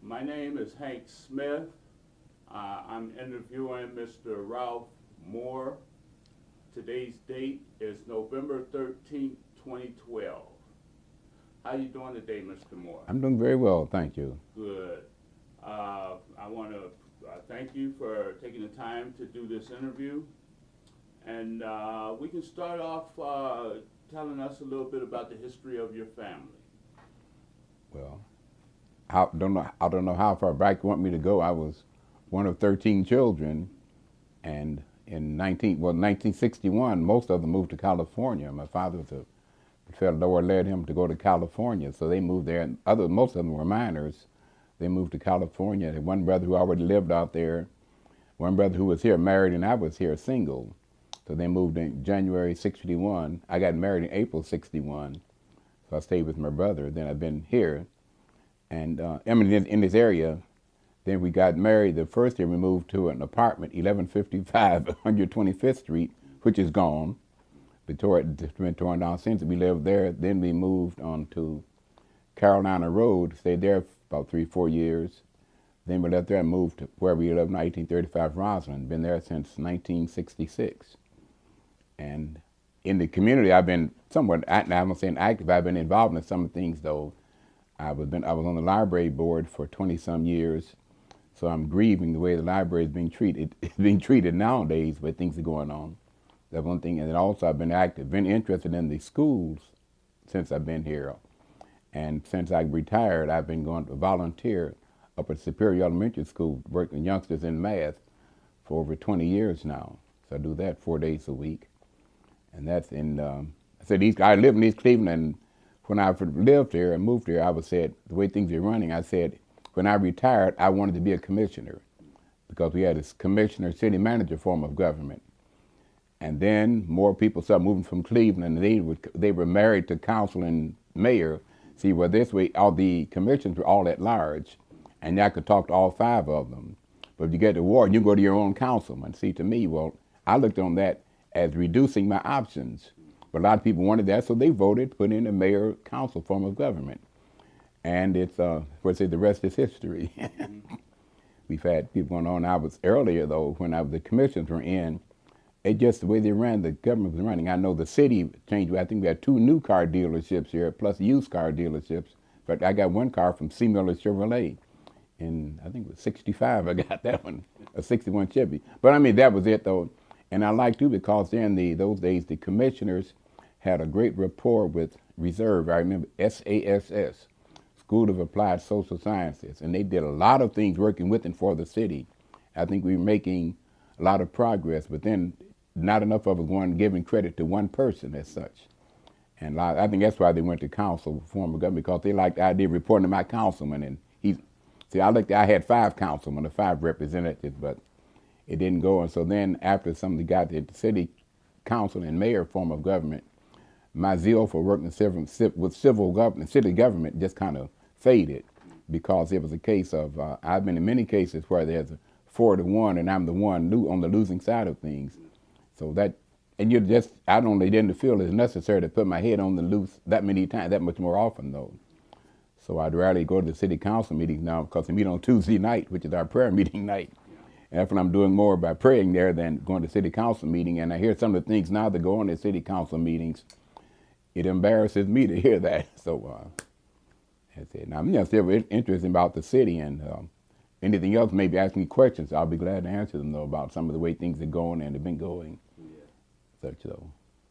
My name is Hank Smith. I'm interviewing Mr. Ralph Moore. Today's date is November 13th, 2012. How you doing today, Mr. Moore? I'm doing very well, thank you. Good. I want to thank you for taking the time to do this interview. And we can start off telling us a little bit about the history of your family. Well, I don't know how far back you want me to go. I was one of 13 children, and in 1961, most of them moved to California. My father was the Lord led him to go to California, so they moved there. And most of them were minors. They moved to California. They had one brother who already lived out there, one brother who was here married, and I was here single. So they moved in January '61. I got married in April '61, so I stayed with my brother. Then I've been here, and in this area. Then we got married. The first year we moved to an apartment, 1155 125th Street, which is gone. It's been torn down since. We lived there. Then we moved on to Carolina Road, stayed there for about 3-4 years. Then we left there and moved to where we live, 1935 Roslyn. Been there since 1966. And in the community, I've been somewhat, I'm not saying active, I've been involved in some things though. I was on the library board for 20-some years. So I'm grieving the way the library is being treated. It's being treated nowadays, where things are going on. That's one thing. And then also I've been active, been interested in the schools since I've been here. And since I retired, I've been going to volunteer up at Superior Elementary School, working with youngsters in math for over 20 years now. So I do that 4 days a week. And that's in, I live in East Cleveland, and when I lived here and moved here, I was said, the way things are running, I said, when I retired, I wanted to be a commissioner because we had this commissioner, city manager form of government. And then more people started moving from Cleveland, and they were married to council and mayor. See, well, this way, all the commissions were all at large, and I could talk to all 5 of them. But if you get to ward, you go to your own councilman. See, to me, well, I looked on that as reducing my options. But a lot of people wanted that, so they voted, put in a mayor council form of government. And it's, the rest is history. We've had people going on. I was earlier, though, when the commissions were in, it just the way they ran, the government was running. I know the city changed. I think we had 2 new car dealerships here, plus used car dealerships. But I got one car from C. Miller Chevrolet. In, I think it was 65, I got that one, a 61 Chevy. But I mean, that was it, though. And I like to because then those days, the commissioners had a great rapport with Reserve. I remember SASS. School of Applied Social Sciences, and they did a lot of things working with and for the city. I think we were making a lot of progress, but then not enough of us giving credit to one person as such. And I think that's why they went to council form of government, because they liked the idea of reporting to my councilman. And I had 5 councilmen or 5 representatives, but it didn't go. And so then after somebody got to the city council and mayor form of government, my zeal for working with city government just kind of faded, because it was a case of, I've been in many cases where there's a 4-1 and I'm the one on the losing side of things. So that, and I didn't feel it's necessary to put my head on the loose that many times, that much more often though. So I'd rather go to the city council meetings now, because they meet on Tuesday night, which is our prayer meeting night. And that's when I'm doing more by praying there than going to city council meeting. And I hear some of the things now that go on at city council meetings. It embarrasses me to hear that. So that's it. Now, I'm still interested about the city, and anything else, maybe ask me questions. I'll be glad to answer them, though, about some of the way things are going and have been going. Yeah. Such though.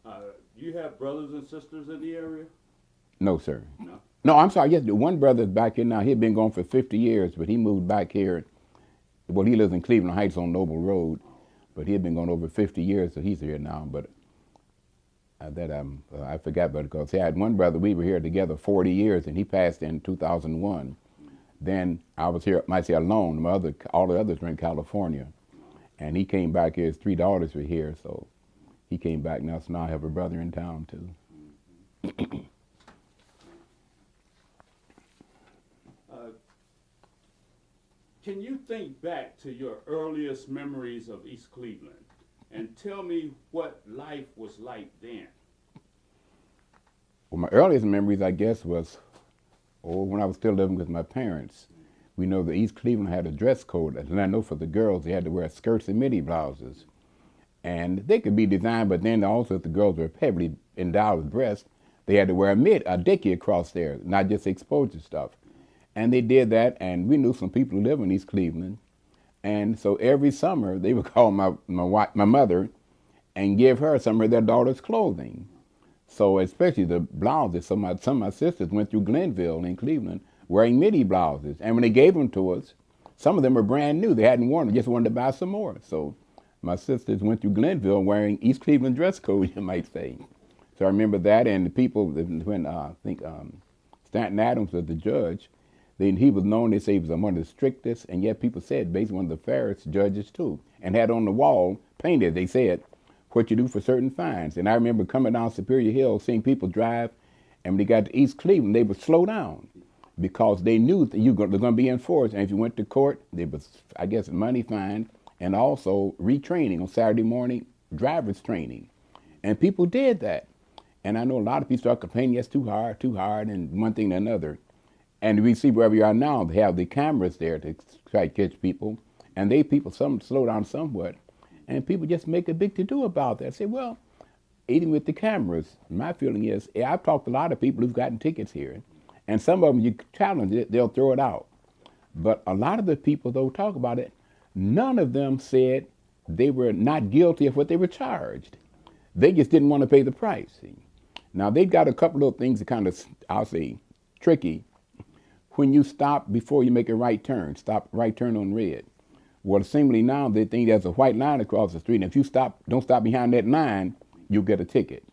Do you have brothers and sisters in the area? No, sir. No. No, I'm sorry. Yes, one brother's back here now. He'd been gone for 50 years, but he moved back here. Well, he lives in Cleveland Heights on Noble Road, but he had been gone over 50 years, so he's here now. But I forgot about it, because I had one brother, we were here together 40 years, and he passed in 2001. Then I was here, might say alone, all the others were in California. And he came back here, his 3 daughters were here, so he came back now, so now I have a brother in town too. Can you think back to your earliest memories of East Cleveland and tell me what life was like then? Well, my earliest memories, I guess, was when I was still living with my parents. we know that East Cleveland had a dress code. And I know for the girls, they had to wear skirts and midi blouses. And they could be designed, but then also if the girls were heavily endowed with breasts, they had to wear a dickie across there, not just exposure stuff. And they did that, and we knew some people who live in East Cleveland. And so every summer, they would call my mother and give her some of their daughter's clothing. So especially the blouses, some of my sisters went through Glenville in Cleveland wearing midi blouses. And when they gave them to us, some of them were brand new. They hadn't worn them, just wanted to buy some more. So my sisters went through Glenville wearing East Cleveland dress code, you might say. So I remember that, and the people, when I think Stanton Adams was the judge, he was known, they say he was one of the strictest, and yet people said basically one of the fairest judges too, and had on the wall painted, they said, what you do for certain fines. And I remember coming down Superior Hill, seeing people drive, and when they got to East Cleveland, they would slow down because they knew that they're going to be enforced. And if you went to court, there was, I guess, money fine and also retraining on Saturday morning, driver's training. And people did that. And I know a lot of people start complaining, it's too hard, and one thing and another. And we see where we are now, they have the cameras there to try to catch people, and some slow down somewhat, and people just make a big to-do about that. Say, well, even with the cameras, my feeling is, I've talked to a lot of people who've gotten tickets here, and some of them, you challenge it, they'll throw it out. But a lot of the people, though, talk about it, none of them said they were not guilty of what they were charged. They just didn't want to pay the price. See? Now, they've got a couple of things that kind of, I'll say, tricky. When you stop before you make a right turn, stop right turn on red. Well, seemingly now they think there's a white line across the street, and if you don't stop behind that line, you'll get a ticket.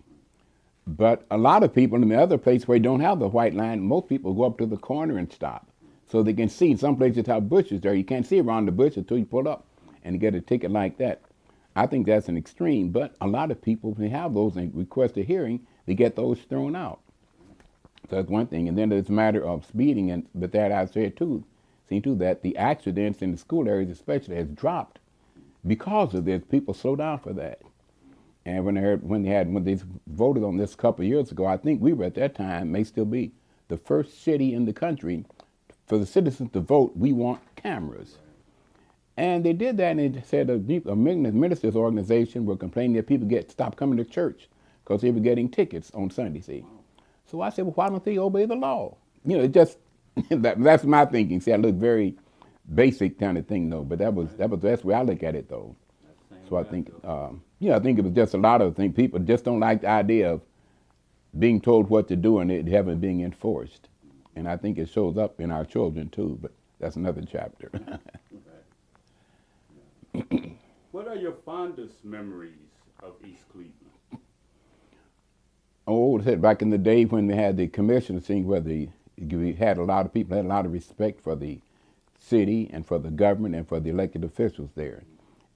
But a lot of people in the other place where you don't have the white line, most people go up to the corner and stop. So they can see. Some places have bushes there. You can't see around the bush until you pull up and get a ticket like that. I think that's an extreme, but a lot of people, when they have those and request a hearing, they get those thrown out. So that's one thing. And then there's a matter of speeding, but that I said too, that the accidents in the school areas especially has dropped because of this. People slow down for that. And when they voted on this a couple of years ago, I think we were at that time, may still be, the first city in the country for the citizens to vote, we want cameras. And they did that, and they said a minister's organization were complaining that people stopped coming to church because they were getting tickets on Sunday, see. So I said, well, why don't they obey the law? You know, it just, that's my thinking. See, I look very basic kind of thing, though, but that's the way I look at it, though. So I think, I think it was just a lot of things. People just don't like the idea of being told what to do and it haven't being enforced. And I think it shows up in our children, too, but that's another chapter. What are your fondest memories of East Cleveland? Oh, back in the day when we had the commission thing where we had a lot of people had a lot of respect for the city and for the government and for the elected officials there.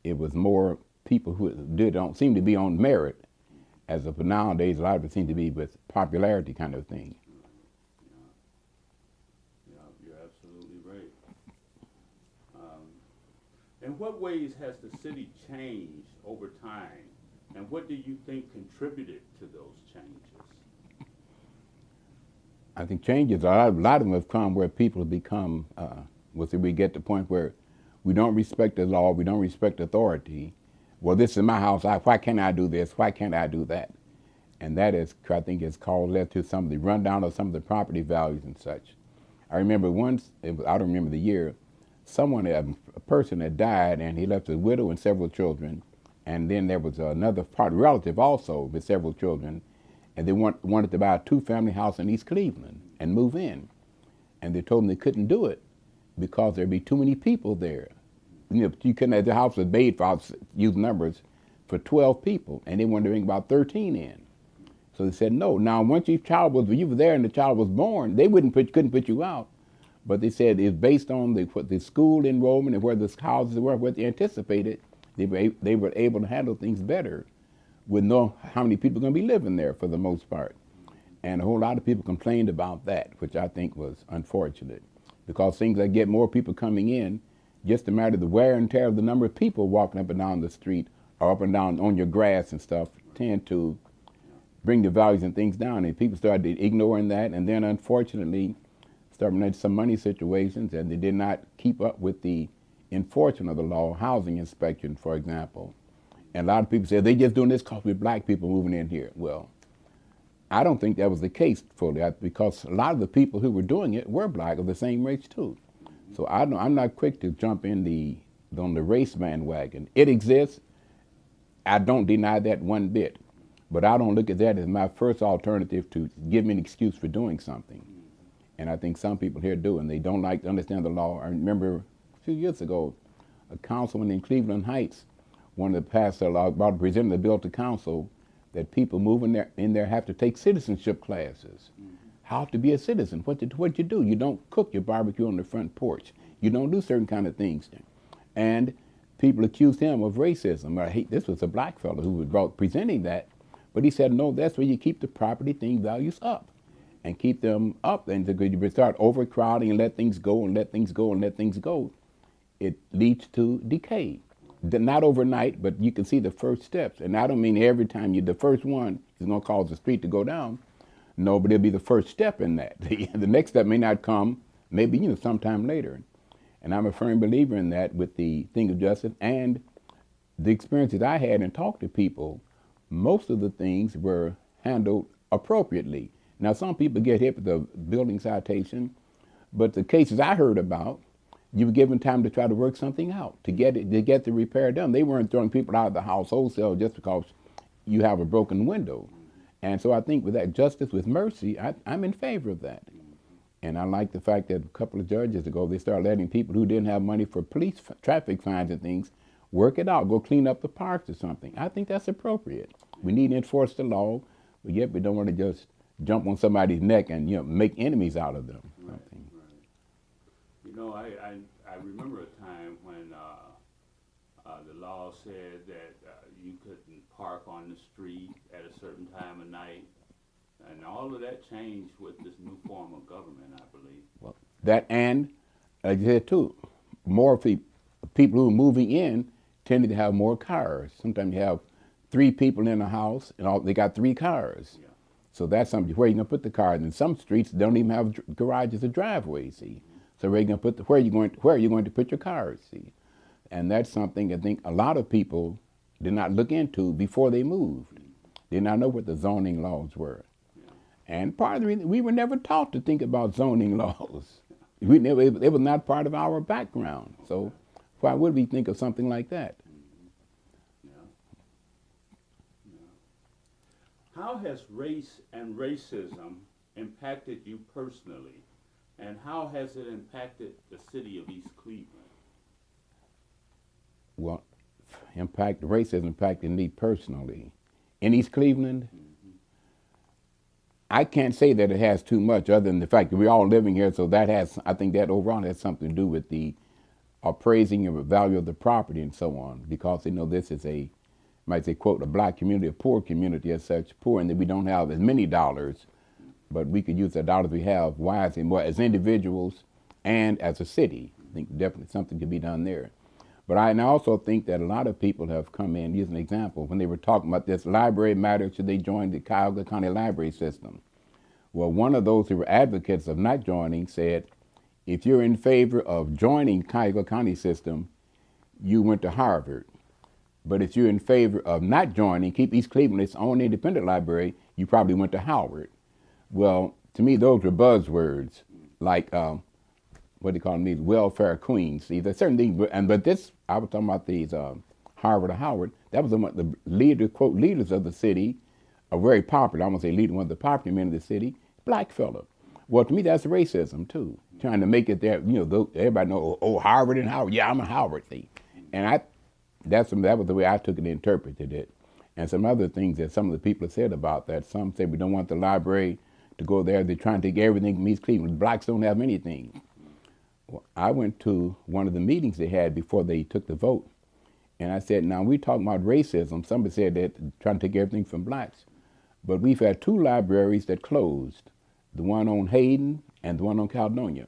It was more people who don't seem to be on merit, as of nowadays a lot of it seems to be with popularity kind of thing. Yeah, you're absolutely right. In what ways has the city changed over time, and what do you think contributed to those changes? I think changes, a lot of them have come where people have become, we get to the point where we don't respect the law, we don't respect authority. Well, this is my house, why can't I do this, why can't I do that? And that is, I think, led to some of the rundown of some of the property values and such. I remember once, I don't remember the year, a person had died and he left a widow and several children. And then there was another relative also with several children. And they wanted to buy a 2-family house in East Cleveland and move in. And they told them they couldn't do it because there'd be too many people there. You know, you couldn't have, the house was made for, use numbers, for 12 people, and they wanted to bring about 13 in. So they said no. Now, once you were there and the child was born, they couldn't put you out. But they said it's based on the school enrollment and where the houses were, what they anticipated, they were able to handle things better with know how many people are going to be living there for the most part. And a whole lot of people complained about that, which I think was unfortunate, because things that get more people coming in, just a matter of the wear and tear of the number of people walking up and down the street or up and down on your grass and stuff tend to bring the values and things down. And people started ignoring that, and then unfortunately terminated some money situations, and they did not keep up with the enforcement of the law, housing inspection, for example. And a lot of people say they just doing this because we're black people moving in here. Well, I don't think that was the case fully, because a lot of the people who were doing it were black of the same race too. So I'm not quick to jump on the race bandwagon. It exists. I don't deny that one bit, but I don't look at that as my first alternative to give me an excuse for doing something. And I think some people here do, and they don't like to understand the law. I remember a few years ago, a councilman in Cleveland Heights wanted to pass a law about presenting the bill to council that people moving in there have to take citizenship classes. How to be a citizen, what you do. You don't cook your barbecue on the front porch. You don't do certain kind of things. And people accused him of racism. This was a black fellow who was presenting that, but he said, no, that's where you keep the property thing values up and keep them up. And you start overcrowding and let things go and let things go and let things go, it leads to decay. Not overnight, but you can see the first steps. And I don't mean every time the first one is going to cause the street to go down. No, but it'll be the first step in that. The next step may not come, maybe sometime later. And I'm a firm believer in that with the thing of justice and the experiences I had and talked to people. Most of the things were handled appropriately. Now, some people get hit with a building citation, but the cases I heard about, you were given time to try to work something out, to get the repair done. They weren't throwing people out of the house wholesale just because you have a broken window. And so I think with that justice with mercy, I'm in favor of that. And I like the fact that a couple of judges ago, they started letting people who didn't have money for police traffic fines and things work it out, go clean up the parks or something. I think that's appropriate. We need to enforce the law, but yet we don't want to just jump on somebody's neck and make enemies out of them. Right, right. I remember a time when the law said that you couldn't park on the street at a certain time of night, and all of that changed with this new form of government, I believe. Well, that and like I said too, more people who are moving in tended to have more cars. Sometimes you have 3 people in a house and they got 3 cars. Yeah. So that's something. Where are you gonna put the cars? And some streets don't even have garages or driveways. See, so where are you gonna put where are you going to put your cars? See, and that's something I think a lot of people did not look into before they moved. They did not know what the zoning laws were. Yeah. And part of the reason we were never taught to think about zoning laws. It was not part of our background. So why would we think of something like that? How has race and racism impacted you personally, and how has it impacted the city of East Cleveland? Well, racism impacted me personally. In East Cleveland, I can't say that it has too much other than the fact that we're all living here, so I think that overall has something to do with the appraising of the value of the property and so on, because this is might say, quote, a black community, a poor community as such, poor in that we don't have as many dollars, but we could use the dollars we have wisely more as individuals and as a city. I think definitely something could be done there. But I also think that a lot of people have come in, use an example, when they were talking about this library matter, should they join the Cuyahoga County library system? Well, one of those who were advocates of not joining said, if you're in favor of joining Cuyahoga County system, you went to Harvard. But if you're in favor of not joining, keep East Cleveland its own independent library, you probably went to Howard. Well, to me, those were buzzwords, like what they call these welfare queens. See, there's certain things, but this, I was talking about these Harvard or Howard. That was the leader, quote, leaders of the city, are very popular. I'm gonna say leader, one of the popular men of the city, black fella. Well, to me, that's racism too. Trying to make it there, everybody know, oh, Harvard and Howard. Yeah, I'm a Howard. See, and that was the way I took it and interpreted it. And some other things that some of the people have said about that. Some say we don't want the library to go there. They're trying to take everything from East Cleveland. Blacks don't have anything. Well, I went to one of the meetings they had before they took the vote. And I said, now we're talking about racism. Somebody said that trying to take everything from blacks. But we've had 2 libraries that closed, the one on Hayden and the one on Caledonia.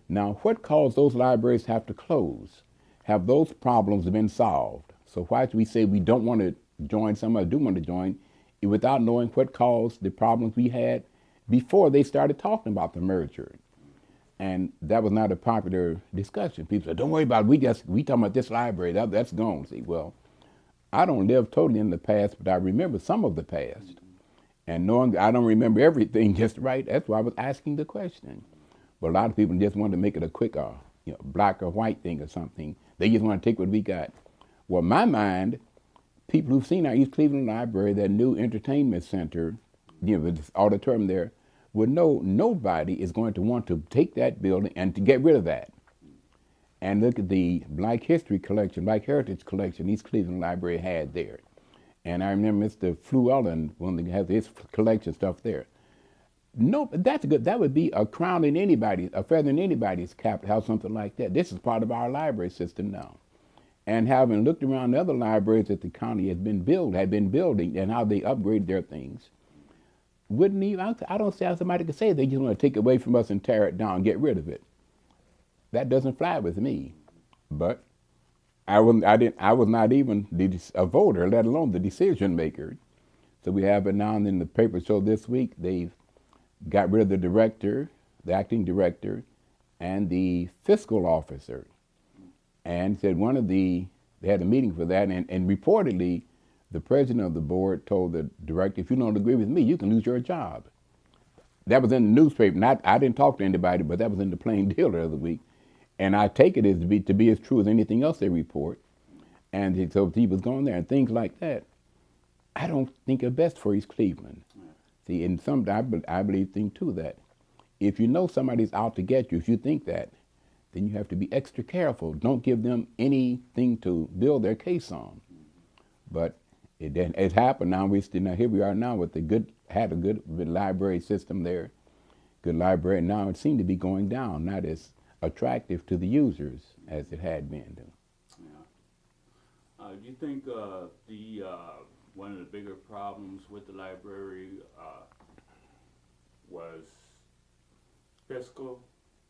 Now, what caused those libraries to have to close? Have those problems been solved? So why do we say we don't want to join, somebody do want to join, without knowing what caused the problems we had before they started talking about the merger? And that was not a popular discussion. People said, "Don't worry about it. We talking about this library. That's gone." See, well, I don't live totally in the past, but I remember some of the past. And knowing I don't remember everything just right, that's why I was asking the question. But a lot of people just want to make it a quick, black or white thing or something. They just want to take what we got. Well, in my mind, people who've seen our East Cleveland Library, that new entertainment center, this auditorium there, would know nobody is going to want to take that building and to get rid of that. And look at the Black History collection, Black Heritage collection East Cleveland Library had there. And I remember Mr. Fluellen, one that has his collection stuff there. No, that's good. That would be a crown in anybody's, a feather in anybody's cap to have something like that. This is part of our library system now. And having looked around the other libraries that the county had been building, and how they upgraded their things, wouldn't even, I don't see how somebody could say they just want to take it away from us and tear it down, get rid of it. That doesn't fly with me. But I was not even a voter, let alone the decision maker. So we have it now, and then the paper showed this week they've got rid of the director, the acting director, and the fiscal officer. And said they had a meeting for that, and reportedly the president of the board told the director, if you don't agree with me, you can lose your job. That was in the newspaper. I didn't talk to anybody, but that was in the Plain Dealer of the week. And I take it as to be as true as anything else they report. And so he was going there and things like that. I don't think are best for East Cleveland. See, and I believe thing too that if you know somebody's out to get you, if you think that, then you have to be extra careful. Don't give them anything to build their case on. But it happened now. Here we are now with a good library system there, good library. Now it seemed to be going down, not as attractive to the users as it had been. Yeah. Do you think one of the bigger problems with the library was fiscal,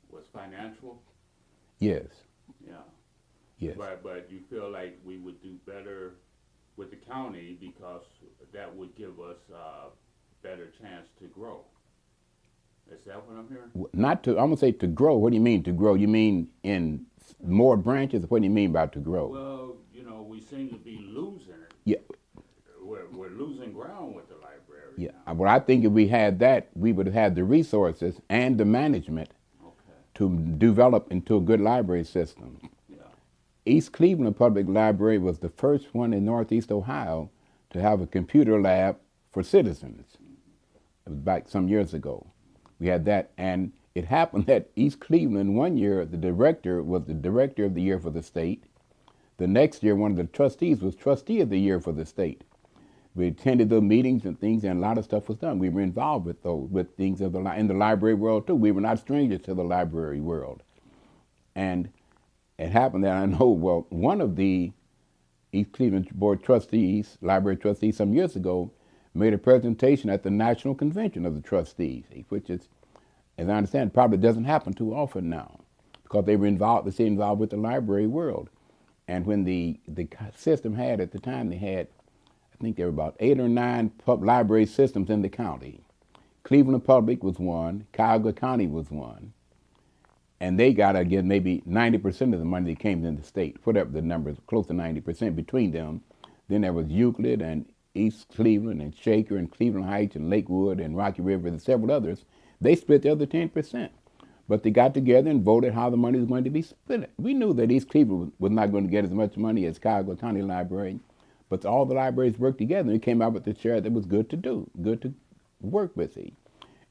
was financial? Yes. Yeah. Yes. But you feel like we would do better with the county because that would give us a better chance to grow. Is that what I'm hearing? I'm gonna say to grow. What do you mean to grow? You mean in more branches? What do you mean by to grow? Well, we seem to be losing it. Yeah. We're losing ground with the library. Yeah. Now. Well, I think if we had that, we would have had the resources and the management to develop into a good library system. Yeah. East Cleveland Public Library was the first one in Northeast Ohio to have a computer lab for citizens. It was back some years ago. We had that, and it happened that East Cleveland one year, the director was the director of the year for the state. The next year, one of the trustees was trustee of the year for the state. We attended the meetings and things, and a lot of stuff was done. We were involved with things in the library world too. We were not strangers to the library world. And it happened that I know, well, one of the East Cleveland Board trustees, library trustees, some years ago, made a presentation at the National Convention of the Trustees, which is, as I understand, probably doesn't happen too often now, because they stayed involved with the library world. And when the system at the time, they had, I think there were about 8 or 9 library systems in the county. Cleveland Public was one, Cuyahoga County was one, and they got, again, maybe 90% of the money that came in the state, whatever the numbers, close to 90% between them. Then there was Euclid and East Cleveland and Shaker and Cleveland Heights and Lakewood and Rocky River and several others. They split the other 10%. But they got together and voted how the money was going to be split. We knew that East Cleveland was not going to get as much money as Cuyahoga County Library, but all the libraries worked together and came out with a share that was good to work with.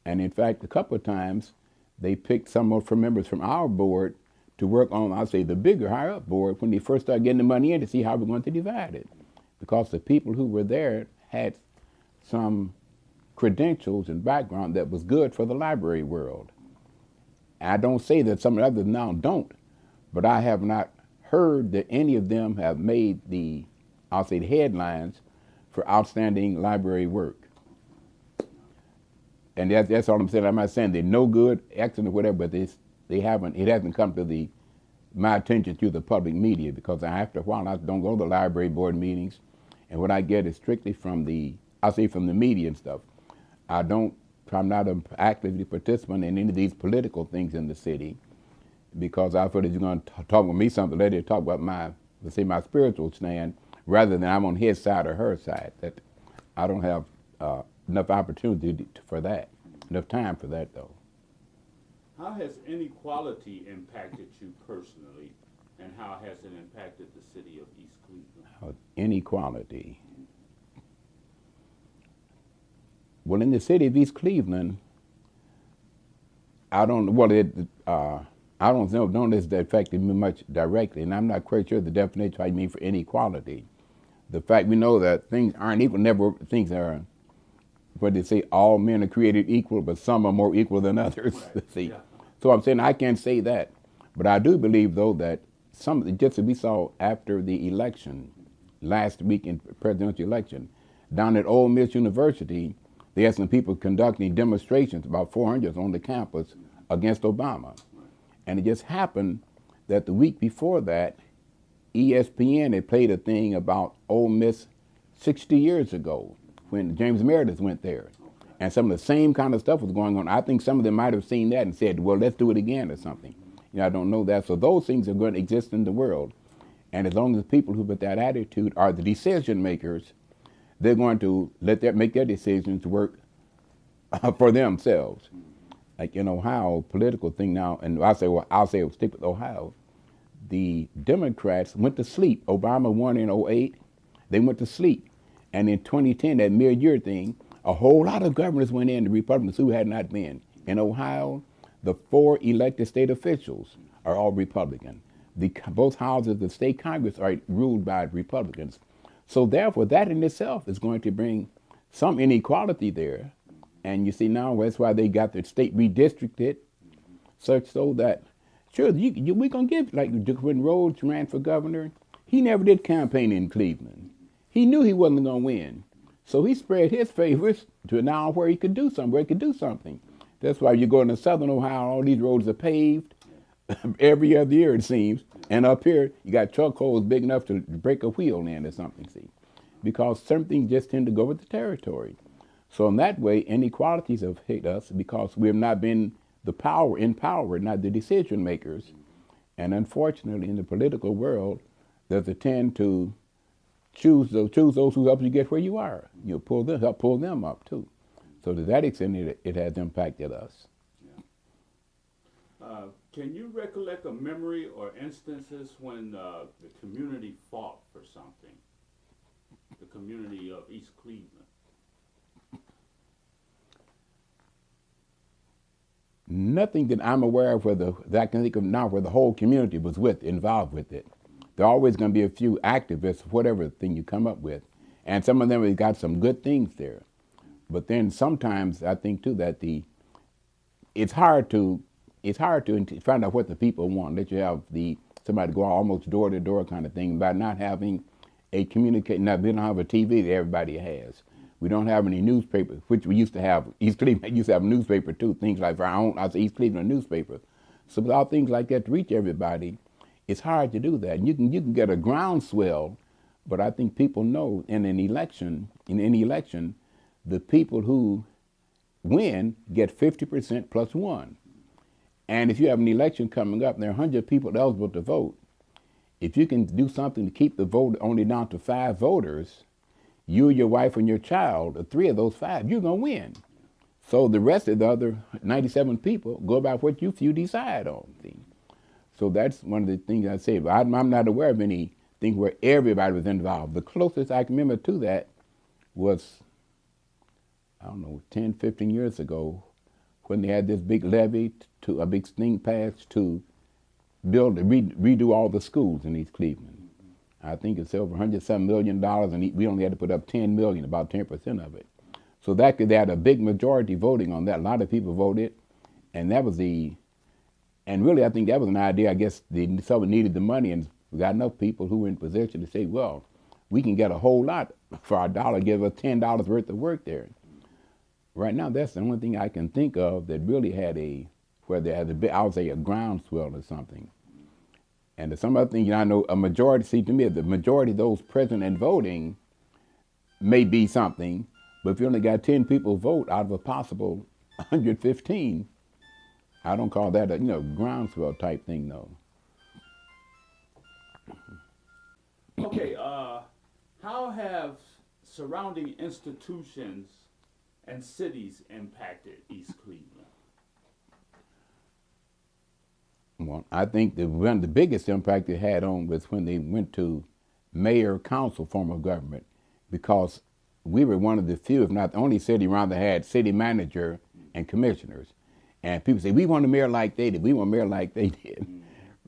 And in fact, a couple of times, they picked some members from our board to work on, I'll say, the bigger, higher up board when they first started getting the money in to see how we're going to divide it. Because the people who were there had some credentials and background that was good for the library world. I don't say that some of the others now don't, but I have not heard that any of them have made the headlines for outstanding library work. And that's all I'm saying. I'm not saying they're no good, excellent, or whatever, but it hasn't come to my attention through the public media, because after a while I don't go to the library board meetings, and what I get is strictly from the media and stuff. I don't I'm not an actively participant in any of these political things in the city, because I feel that you're going to talk with me something later, talk about let's say my spiritual stand, rather than I'm on his side or her side. That I don't have enough opportunity for that, enough time for that though. How has inequality impacted you personally, and how has it impacted the city of East Cleveland? Inequality. Well, in the city of East Cleveland, I don't. Well, I don't know this affected me much directly, and I'm not quite sure the definition I mean for inequality. The fact we know that things aren't equal. Never things are. What they say, all men are created equal, but some are more equal than others. Right. See, Yeah. so I'm saying I can't say that, but I do believe though that just as we saw after the election last week in presidential election, down at Ole Miss University, they had some people conducting demonstrations, about 400 on the campus, against Obama. And it just happened that the week before that, ESPN had played a thing about Ole Miss 60 years ago when James Meredith went there. And some of the same kind of stuff was going on. I think some of them might have seen that and said, well, let's do it again or something. I don't know that. So those things are going to exist in the world. And as long as the people who put that attitude are the decision makers, they're going to make their decisions work for themselves. Like in Ohio, political thing now, and I'll say stick with Ohio. The Democrats went to sleep. Obama won in '08. They went to sleep. And in 2010, that mere-year thing, a whole lot of governors went in, the Republicans who had not been. In Ohio, the 4 elected state officials are all Republican. Both houses of the state Congress are ruled by Republicans. So therefore, that in itself is going to bring some inequality there. And you see now, that's why they got the state redistricted, such so that, sure, we're going to give, like when Rhodes ran for governor, he never did campaign in Cleveland. He knew he wasn't going to win. So he spread his favors to now where he could do something, That's why you go into southern Ohio, all these roads are paved every other year, it seems. And up here, you got truck holes big enough to break a wheel in or something, see. Because certain things just tend to go with the territory. So in that way, inequalities have hit us because we have not been in power, not the decision makers. And unfortunately, in the political world, there's a tend to choose those who help you get where you are. You help pull them up too. So to that extent, it has impacted us. Yeah. Can you recollect a memory or instances when the community fought for something? The community of East Cleveland. Nothing that I'm aware of that I can think of now where the whole community was involved with it. There are always going to be a few activists, whatever thing you come up with. And some of them have got some good things there. But then sometimes I think too that it's hard to find out what the people want. That you have somebody go almost door to door kind of thing by not having we don't have a TV that everybody has. We don't have any newspapers, which we used to have. East Cleveland used to have a newspaper too, things like our own, East Cleveland newspaper. So without things like that to reach everybody, it's hard to do that. And you can get a groundswell, but I think people know in any election, the people who win get 50% plus 1. And if you have an election coming up and there are 100 people eligible to vote, if you can do something to keep the vote only down to 5 voters, you, your wife, and your child, or 3 of those 5, you're going to win. So the rest of the other 97 people go about what you decide on. See? So that's one of the things I say. But I'm not aware of anything where everybody was involved. The closest I can remember to that was, 10, 15 years ago, when they had this big levy, a big thing passed to redo all the schools in East Cleveland. I think it's over $107 million, and we only had to put up $10 million, about 10% of it. So they had a big majority voting on that. A lot of people voted, and and really I think that was an idea. I guess someone needed the money, and we got enough people who were in position to say, well, we can get a whole lot for our dollar, give us $10 worth of work there. Right now, that's the only thing I can think of that really had a groundswell or something. And some other thing, I know a majority, to me, the majority of those present and voting may be something, but if you only got 10 people vote out of a possible 115. I don't call that a groundswell type thing though. Okay, how have surrounding institutions and cities impacted East Cleveland? Well, I think that one of the biggest impact it had on was when they went to mayor council form of government, because we were one of the few, if not the only city around that had city manager and commissioners. And people say, we want a mayor like they did. We want a mayor like they did.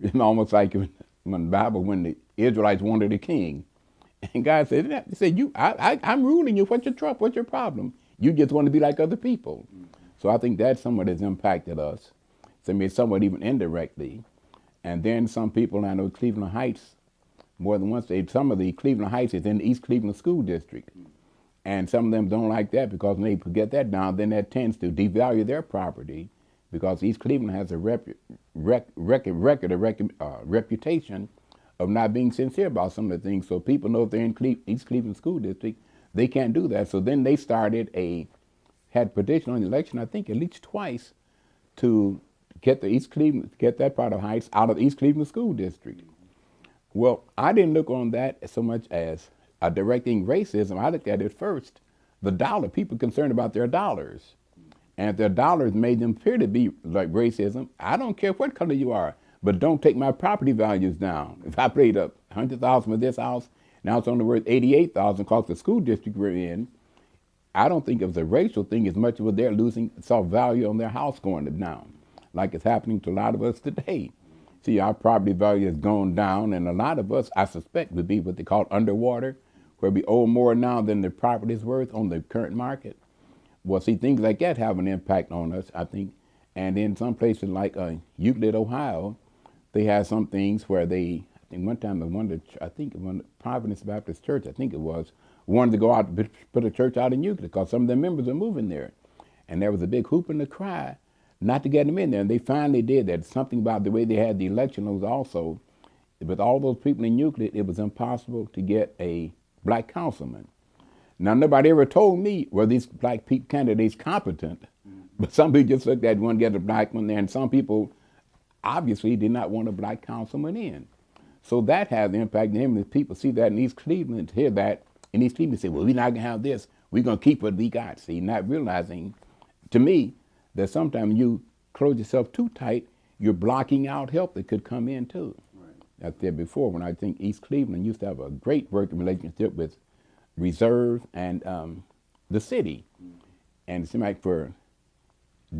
It's almost like when the Bible, when the Israelites wanted a king. And God said, he said, I'm ruling you. What's your trouble? What's your problem? You just want to be like other people. So I think that's somewhat has impacted us. So I mean, somewhat even indirectly. And then some people, I know Cleveland Heights, more than once, some of the Cleveland Heights is in the East Cleveland School District. And some of them don't like that, because when they get that down, then that tends to devalue their property, because East Cleveland has a reputation of not being sincere about some of the things. So people know if they're in East Cleveland School District, they can't do that. So then they had petition on the election, I think at least twice, to get that part of Heights out of the East Cleveland School District. Well, I didn't look on that so much as directing racism. I looked at it first, the dollar, people concerned about their dollars. And if their dollars made them appear to be like racism, I don't care what color you are, but don't take my property values down. If I paid up $100,000 for this house, now it's only worth $88,000 because the school district we're in, I don't think it was a racial thing as much as they're losing value on their house going down, like it's happening to a lot of us today. See, our property value has gone down, and a lot of us, I suspect, would be what they call underwater, where we owe more now than the property is worth on the current market. Well, see, things like that have an impact on us, I think. And in some places like Euclid, Ohio, they have some things where I think one time one Providence Baptist Church, I think it was, wanted to go out and put a church out in Euclid because some of their members are moving there. And there was a big hoop and a cry not to get them in there. And they finally did that. Something about the way they had the election was also, with all those people in Euclid, it was impossible to get a black councilman. Now, nobody ever told me, were these black candidates competent? But some people just looked at one, get a black one there, and some people obviously did not want a black councilman in. So that has an impact on him. If people see that in East Cleveland, hear that in East Cleveland, say, well, we're not going to have this. We're going to keep what we got. See, not realizing, to me, that sometimes you close yourself too tight, you're blocking out help that could come in too. Right. I said before, when I think East Cleveland used to have a great working relationship with Reserve and the city. And it seemed like for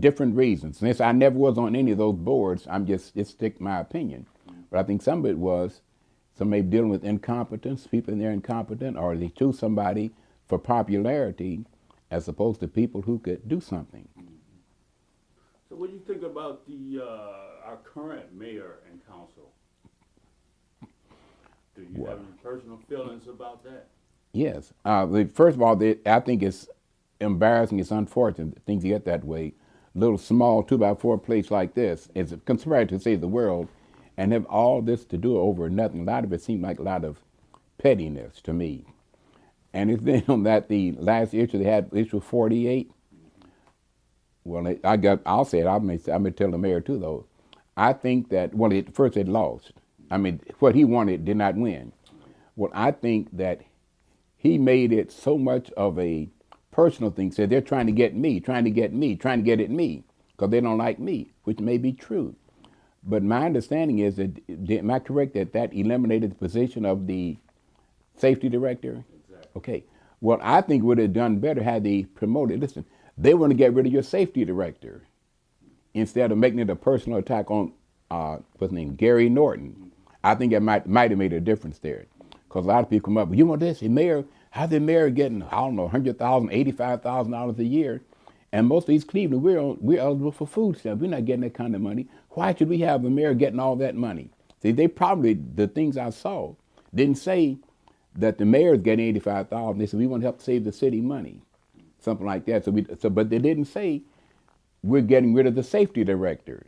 different reasons. Since I never was on any of those boards, I'm just stick my opinion. But I think some of it was somebody dealing with incompetence, people in there incompetent, or they choose somebody for popularity as opposed to people who could do something. So what do you think about our current mayor and council? Do you have any personal feelings about that? Yes. First of all, I think it's embarrassing, it's unfortunate that things get that way. Little small 2x4 place like this is compared to, say, the world, and have all this to do over nothing. A lot of it seemed like a lot of pettiness to me. And it's then on that the last issue they had, issue 48. Well, I'll say it. I may tell the mayor too, though. I think that first it lost. I mean, what he wanted did not win. Well, I think that he made it so much of a personal thing. Said they're trying to get me, trying to get at me, because they don't like me, which may be true. But my understanding is that, am I correct that eliminated the position of the safety director? Exactly. Okay. Well, I think would have done better had they promoted. Listen, they want to get rid of your safety director instead of making it a personal attack on what's his name, Gary Norton. I think it might have made a difference there. Because a lot of people come up, you want this, how's the mayor getting, I don't know, $100,000, $85,000 a year? And most of these Cleveland, we're eligible for food stamps. We're not getting that kind of money. Why should we have a mayor getting all that money? See, they probably, the things I saw, didn't say that the mayor's getting $85,000. They said, we want to help save the city money, something like that. But they didn't say, we're getting rid of the safety director,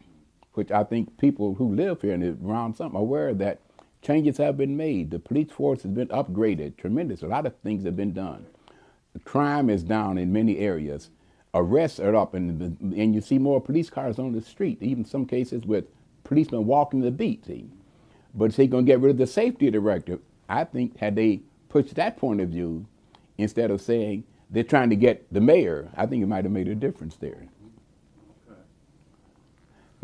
which I think people who live here and around something are aware that changes have been made. The police force has been upgraded, tremendous. A lot of things have been done. Crime is down in many areas. arrests are up, and you see more police cars on the street, even some cases with policemen walking the beat. See? But if they're going to get rid of the safety director, I think had they pushed that point of view, instead of saying they're trying to get the mayor, I think it might have made a difference there.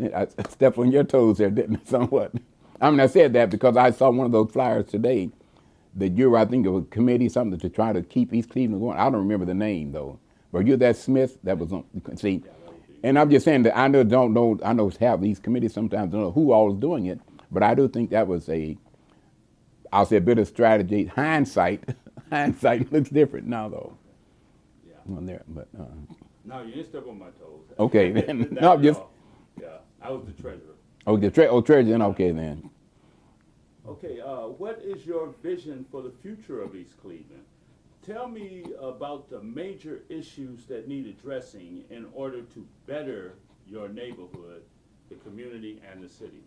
Okay. I stepped on your toes there, didn't I, somewhat? I mean, I said that because I saw one of those flyers today that you're, I think, of a committee, something to try to keep East Cleveland going. I don't remember the name, though. But you're that Smith that was on, see? And I'm just saying that I know have these committees sometimes don't know who all is doing it, but I do think that was I'll say a bit of strategy. Hindsight looks different now, though. Yeah. On there, but. No, you didn't step on my toes. Okay, then. No, just. Yeah, I was the treasurer. Oh, the treasurer, then okay, then. Okay, what is your vision for the future of East Cleveland? Tell me about the major issues that need addressing in order to better your neighborhood, the community, and the city.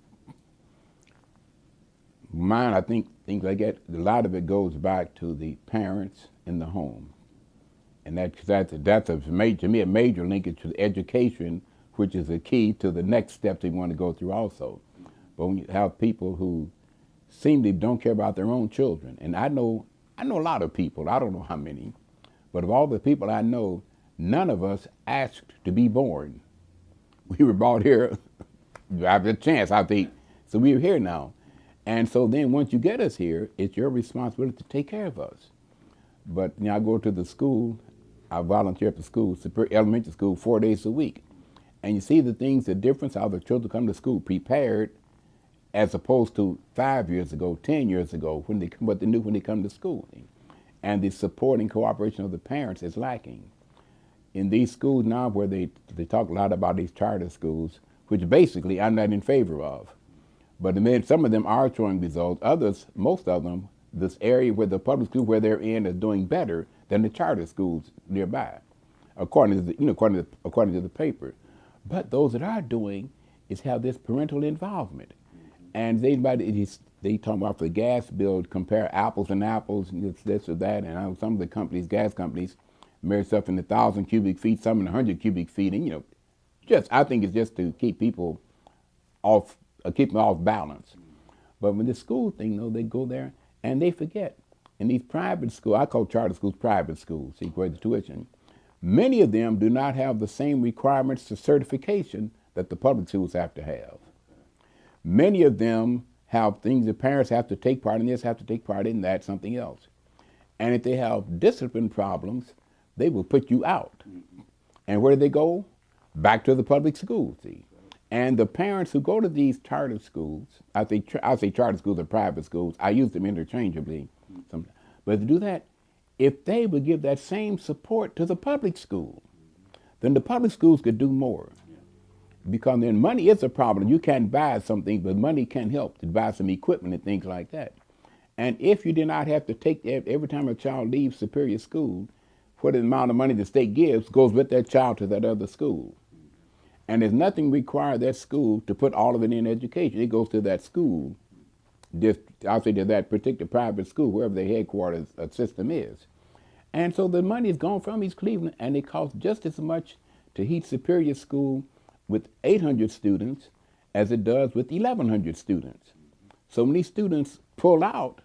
Mine, I think things like that, a lot of it goes back to the parents in the home. And that's a major linkage to education, which is the key to the next steps we want to go through also. But when you have people who seem to don't care about their own children, and I know a lot of people, I don't know how many, but of all the people I know, none of us asked to be born. We were brought here, I have a chance, I think, so we're here now. And so then once you get us here, it's your responsibility to take care of us. But I go to the school, I volunteer at the school, elementary school, 4 days a week. And you see the things, the difference, how the children come to school prepared as opposed to 5 years ago, 10 years ago, what they knew when they come to school. And the support and cooperation of the parents is lacking. In these schools now where they talk a lot about these charter schools, which basically I'm not in favor of. But some of them are showing results. Others, most of them, this area where the public school where they're in is doing better than the charter schools nearby, according to the paper. But those that are doing is have this parental involvement. And they talk about for the gas bill, compare apples and apples, and this or that. And some of the companies, gas companies, measure stuff in 1,000 cubic feet, some in 100 cubic feet. And, I think it's just to keep people off, keep them off balance. But with the school thing, though, they go there and they forget. In these private schools, I call charter schools private schools, see, where the tuition, many of them do not have the same requirements to certification that the public schools have to have. Many of them have things the parents have to take part in this, have to take part in that, something else. And if they have discipline problems, they will put you out. And where do they go? Back to the public schools, see. And the parents who go to these charter schools, I say charter schools or private schools, I use them interchangeably sometimes. But to do that, if they would give that same support to the public school, then the public schools could do more. Because then money is a problem. You can't buy something, but money can help to buy some equipment and things like that. And if you did not have to take every time a child leaves Superior School, what the amount of money the state gives goes with that child to that other school. And there's nothing required that school to put all of it in education. It goes to that school, I'll say to that particular private school, wherever the headquarters system is. And so the money is gone from East Cleveland, and it costs just as much to heat Superior School with 800 students as it does with 1,100 students. So when these students pull out,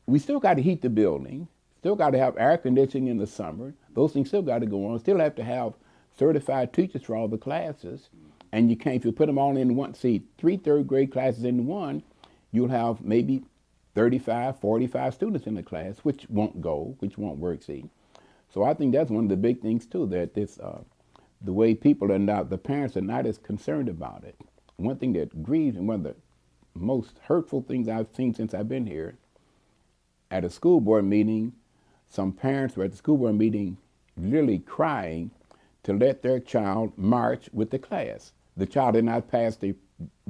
we still got to heat the building, still got to have air conditioning in the summer. Those things still got to go on. Still have to have certified teachers for all the classes. And you can't, if you put them all in one, see, 3 third grade classes in one, you'll have maybe 35, 45 students in the class, which won't work, see. So I think that's one of the big things too, that the way people are not, the parents are not as concerned about it. One thing that grieves, and one of the most hurtful things I've seen since I've been here, at a school board meeting, some parents were at the school board meeting literally crying to let their child march with the class. The child did not pass the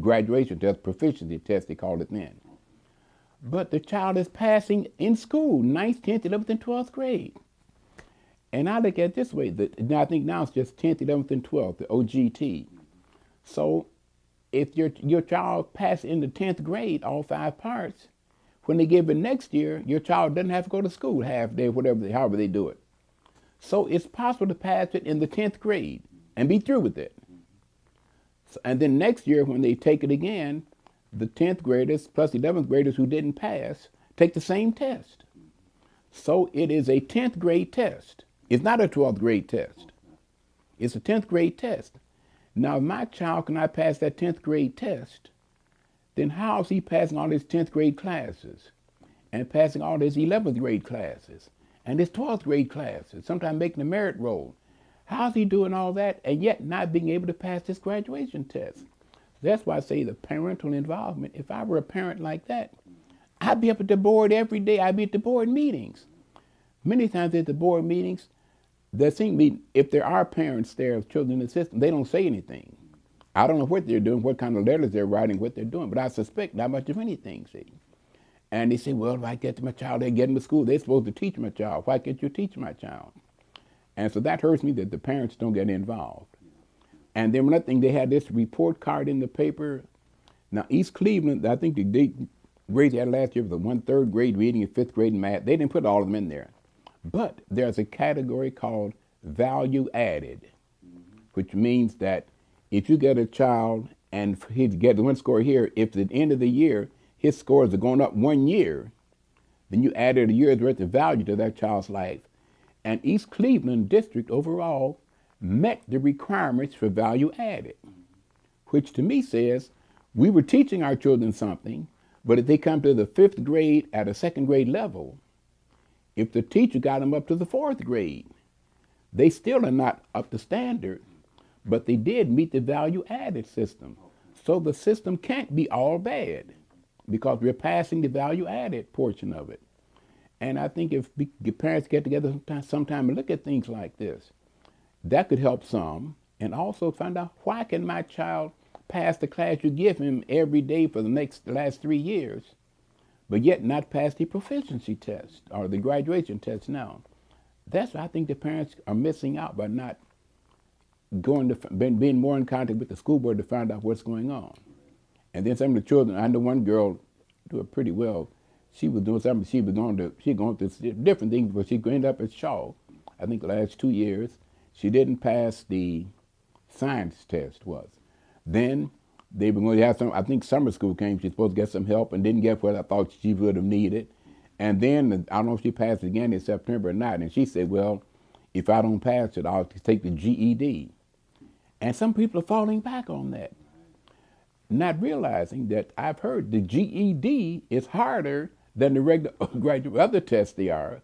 graduation test, proficiency test, they called it then. But the child is passing in school, 9th, 10th, 11th, and 12th grade. And I look at it this way, I think now it's just 10th, 11th, and 12th, the OGT. So if your child passed in the 10th grade, all 5 parts, when they give it next year, your child doesn't have to go to school half day, however they do it. So it's possible to pass it in the 10th grade and be through with it. So, and then next year when they take it again, the 10th graders plus 11th graders who didn't pass take the same test. So it is a 10th grade test. It's not a 12th grade test. It's a 10th grade test. Now, if my child cannot pass that 10th grade test, then how is he passing all his 10th grade classes and passing all his 11th grade classes and his 12th grade classes, sometimes making a merit roll? How's he doing all that and yet not being able to pass this graduation test? That's why I say the parental involvement. If I were a parent like that, I'd be up at the board every day. I'd be at the board meetings. Many times at the board meetings, there seem to be, if there are parents there of children in the system, they don't say anything. I don't know what they're doing, what kind of letters they're writing, what they're doing, but I suspect not much of anything, see. And they say, well, if I get to my child, they get him to school. They're supposed to teach my child. Why can't you teach my child? And so that hurts me that the parents don't get involved. And then another thing, they had this report card in the paper. Now, East Cleveland, I think the grades they had last year was the 1/3 grade reading and 5th grade math. They didn't put all of them in there. But there's a category called value added, which means that if you get a child and he gets one score here, if at the end of the year his scores are going up 1 year, then you added a year's worth of value to that child's life. And East Cleveland District overall met the requirements for value added, which to me says we were teaching our children something, but if they come to the 5th grade at a 2nd grade level, if the teacher got them up to the 4th grade, they still are not up to standard, but they did meet the value added system. So the system can't be all bad because we're passing the value added portion of it. And I think if parents get together sometime and look at things like this, that could help some, and also find out why can my child pass the class you give him every day for the last 3 years, but yet not pass the proficiency test or the graduation test now. That's what I think the parents are missing out by not going to being more in contact with the school board to find out what's going on. And then some of the children, I know one girl do it pretty well. She was doing something. She going through different things, but she ended up at Shaw. I think the last 2 years, she didn't pass the science test. Then they were going to have some. I think summer school came. She's supposed to get some help and didn't get what I thought she would have needed. And then I don't know if she passed it again in September or not. And she said, "Well, if I don't pass it, I'll take the GED." And some people are falling back on that, not realizing that I've heard the GED is harder than the regular graduate other tests they are.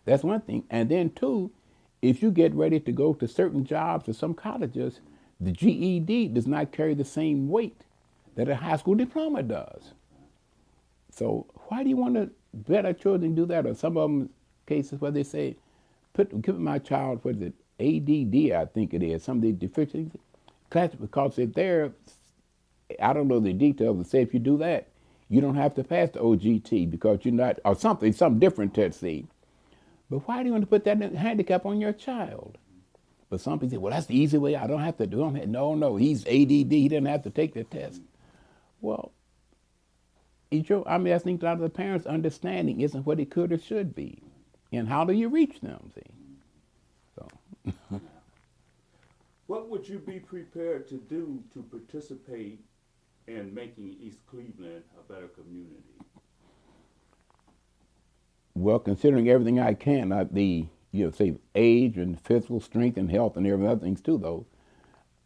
That's one thing. And then two, if you get ready to go to certain jobs or some colleges, the GED does not carry the same weight that a high school diploma does. So why do you want to let our children do that? Or some of them cases where they say, give my child, what is it, ADD, I think it is, some of the deficiencies, because if they're, I don't know the details, but say if you do that, you don't have to pass the OGT because you're not, or something, some different test, see. But why do you want to put that handicap on your child? But some people say, well, that's the easy way. I don't have to do it. No, he's ADD. He doesn't have to take the test. Well, I think a lot of the parents' understanding isn't what it could or should be. And how do you reach them, see? So. What would you be prepared to do to participate in making East Cleveland a better community? Well, considering everything I can, say age and physical strength and health and every other things too, though,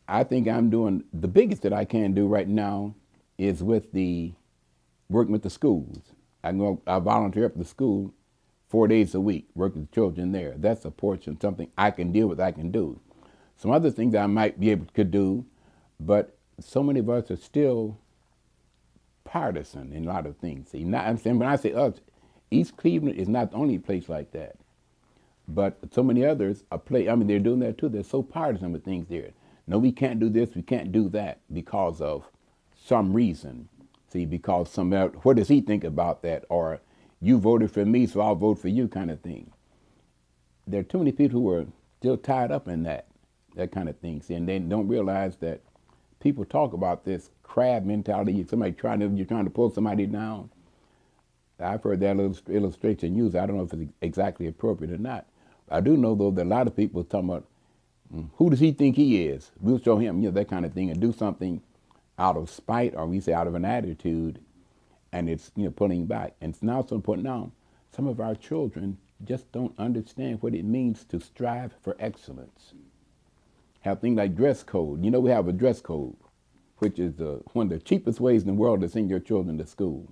I think I'm doing the biggest that I can do right now is with working with the schools. I volunteer up at the school 4 days a week, work with the children there. That's a portion, something I can deal with, I can do. Some other things I might be able to do, but so many of us are still partisan in a lot of things. See, I'm saying when I say us, East Cleveland is not the only place like that. But so many others are they're doing that too. They're so partisan with things there. No, we can't do this, we can't do that because of some reason. See, because what does he think about that? Or you voted for me, so I'll vote for you kind of thing. There are too many people who are still tied up in that kind of thing. See, and they don't realize that people talk about this crab mentality. You're trying to pull somebody down. I've heard that illustration used. I don't know if it's exactly appropriate or not. I do know, though, that a lot of people are talking about who does he think he is? We'll show him, that kind of thing, and do something out of spite, or we say out of an attitude, and it's, pulling back. And it's now so important now, some of our children just don't understand what it means to strive for excellence. Have things like dress code. We have a dress code, which is one of the cheapest ways in the world to send your children to school.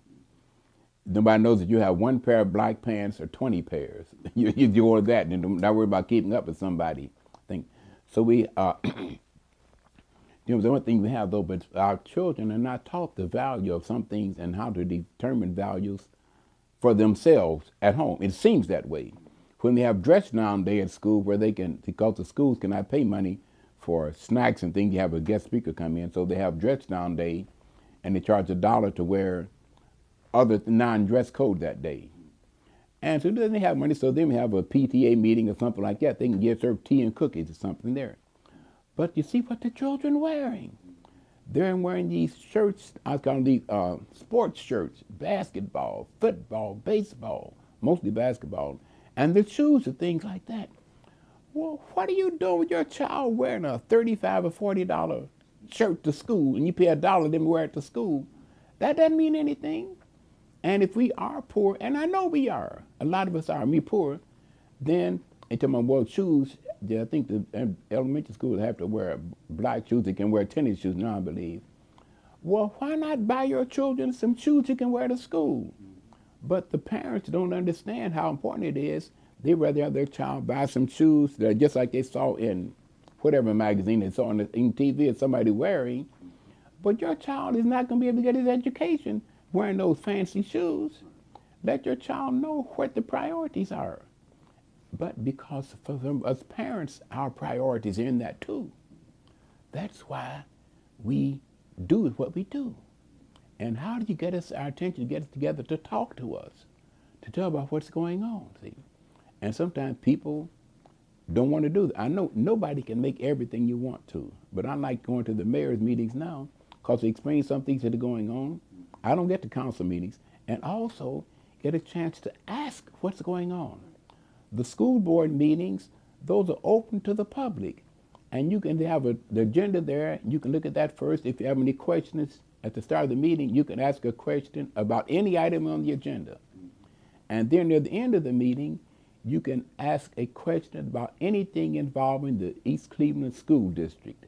Nobody knows that you have one pair of black pants or 20 pairs. you order that and don't worry about keeping up with somebody. So we, the only thing we have, though, but our children are not taught the value of some things and how to determine values for themselves at home. It seems that way. When they have dress down day at school, where they can, because the schools cannot pay money for snacks and things, you have a guest speaker come in, so they have dress down day, and they charge $1 to wear other non-dress code that day. And so then they have money, so then we have a PTA meeting or something like that. They can get served tea and cookies or something there. But you see what the children wearing. They're wearing these shirts, I call them these sports shirts, basketball, football, baseball, mostly basketball, and the shoes and things like that. Well, what are you doing with your child wearing a $35 or $40 shirt to school, and you pay $1 then wear it to school? That doesn't mean anything. And if we are poor, and I know we are, a lot of us are, me poor, then, and to my world shoes, I think the elementary schools have to wear black shoes. They can wear tennis shoes now, I believe. Well, why not buy your children some shoes you can wear to school? But the parents don't understand how important it is. They rather have their child buy some shoes that are just like they saw in whatever magazine they saw on TV of somebody wearing. But your child is not going to be able to get his education wearing those fancy shoes. Let your child know what the priorities are. But because for us parents, our priorities are in that too. That's why we do what we do. And how do you get us our attention, to get us together to talk to us, to tell about what's going on, see? And sometimes people don't want to do that. I know nobody can make everything you want to, but I like going to the mayor's meetings now because they explain some things that are going on. I don't get to council meetings, and also get a chance to ask what's going on. The school board meetings, those are open to the public, and you can have the agenda there. You can look at that first. If you have any questions at the start of the meeting, you can ask a question about any item on the agenda. And then near the end of the meeting, you can ask a question about anything involving the East Cleveland School District.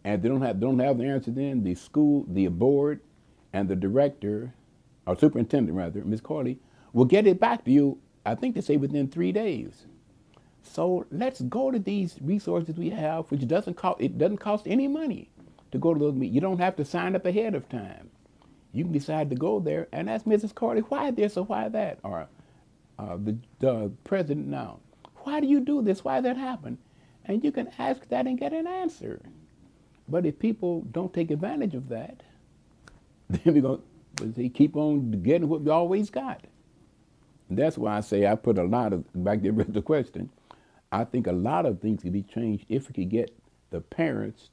And if they don't have the answer, then the board and the director, or superintendent rather, Ms. Corley, will get it back to you, I think they say within 3 days. So let's go to these resources we have, which doesn't cost any money to go to those meetings. You don't have to sign up ahead of time. You can decide to go there and ask Mrs. Corley, why this or why that? Or the president now, why do you do this? Why that happen? And you can ask that and get an answer. But if people don't take advantage of that, then we're going to keep on getting what we always got. And that's why I say I put a lot of, back to the question, I think a lot of things could be changed if we could get the parents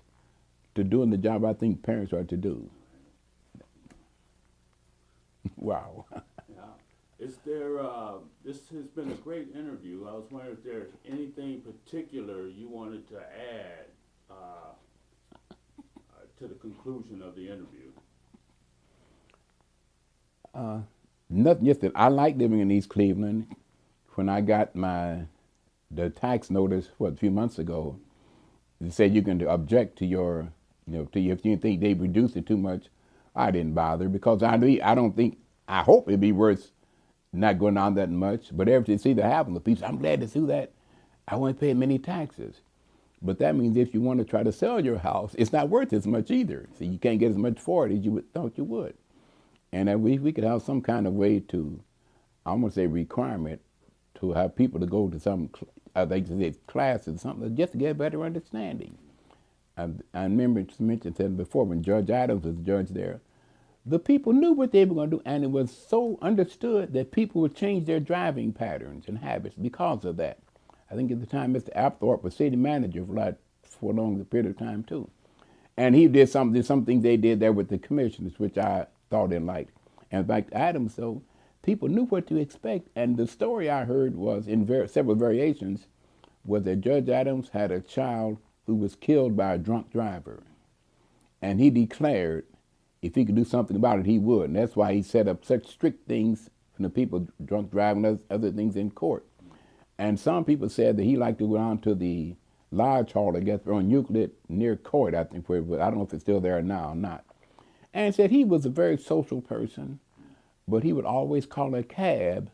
to doing the job I think parents are to do. Wow. Yeah. Is there, this has been a great interview. I was wondering if there's anything particular you wanted to add to the conclusion of the interview. Nothing, just that I like living in East Cleveland. When I got the tax notice, a few months ago, it said you can object to your, if you think they reduced it too much. I didn't bother because I hope it'd be worth not going down that much, but everything see that happen. The people, I'm glad to see that. I won't pay many taxes. But that means if you want to try to sell your house, it's not worth as much either. So you can't get as much for it as you thought you would. And we could have some kind of way to, I'm going to say requirement, to have people to go to some, classes, something, just to get a better understanding. I remember mentioned that before when Judge Adams was judge there, the people knew what they were going to do, and it was so understood that people would change their driving patterns and habits because of that. I think at the time Mr. Apthorpe was city manager for a long period of time too. And he did something they did there with the commissioners, which I thought they liked. And in fact, Adams, though, people knew what to expect. And the story I heard was in several variations was that Judge Adams had a child who was killed by a drunk driver. And he declared if he could do something about it, he would. And that's why he set up such strict things for the people drunk driving, other things in court. And some people said that he liked to go down to the Lodge Hall, I guess, on Euclid near Court, I think, where it was. I don't know if it's still there now or not. And said he was a very social person, but he would always call a cab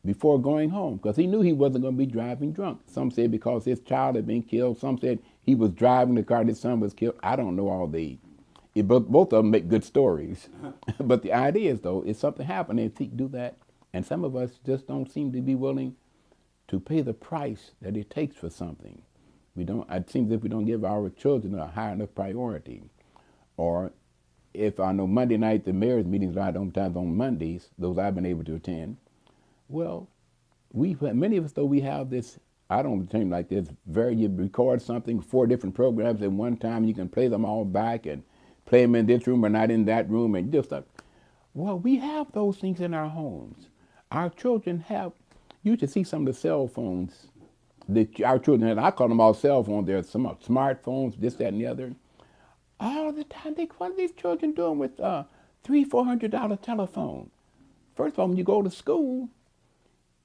before going home because he knew he wasn't going to be driving drunk. Some said because his child had been killed. Some said he was driving the car, his son was killed. I don't know all the. Both of them make good stories. But the idea is, though, if something happened, and he do that, and some of us just don't seem to be willing to pay the price that it takes for something. We don't. It seems as if we don't give our children a high enough priority. Or if I know Monday night, the mayor's meetings are sometimes on Mondays, those I've been able to attend. Well, many of us, though, we have this, I don't attend like this, you record something, 4 different programs at one time, you can play them all back and play them in this room or not in that room and just stuff. Well, we have those things in our homes. Our children have, you should see some of the cell phones that our children have. I call them all cell phones. There's some smartphones, this, that, and the other. All the time, what are these children doing with $300-400 telephone? First of all, when you go to school,